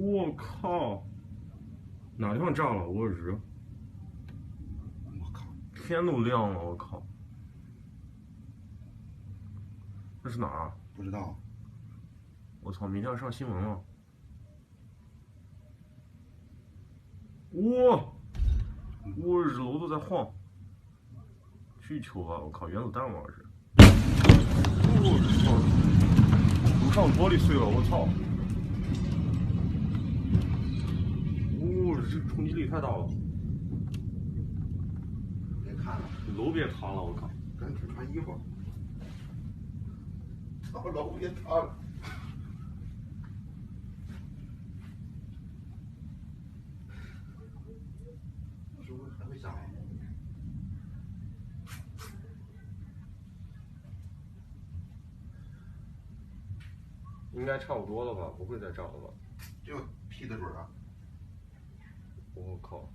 我靠！哪地方炸了？我日！我靠！天都亮了，我靠！这是哪儿？不知道。我操！明天要上新闻了。哇！我日，楼都在晃。巨球啊！我靠，原子弹吗？这是。我操！楼上玻璃碎了，我操！这冲击力太大了。别看了，楼别塌了，我靠！赶紧穿衣服。操，楼别塌了。是不是还会下来？应该差不多了吧？不会再炸了吧？这个劈得准啊！我靠！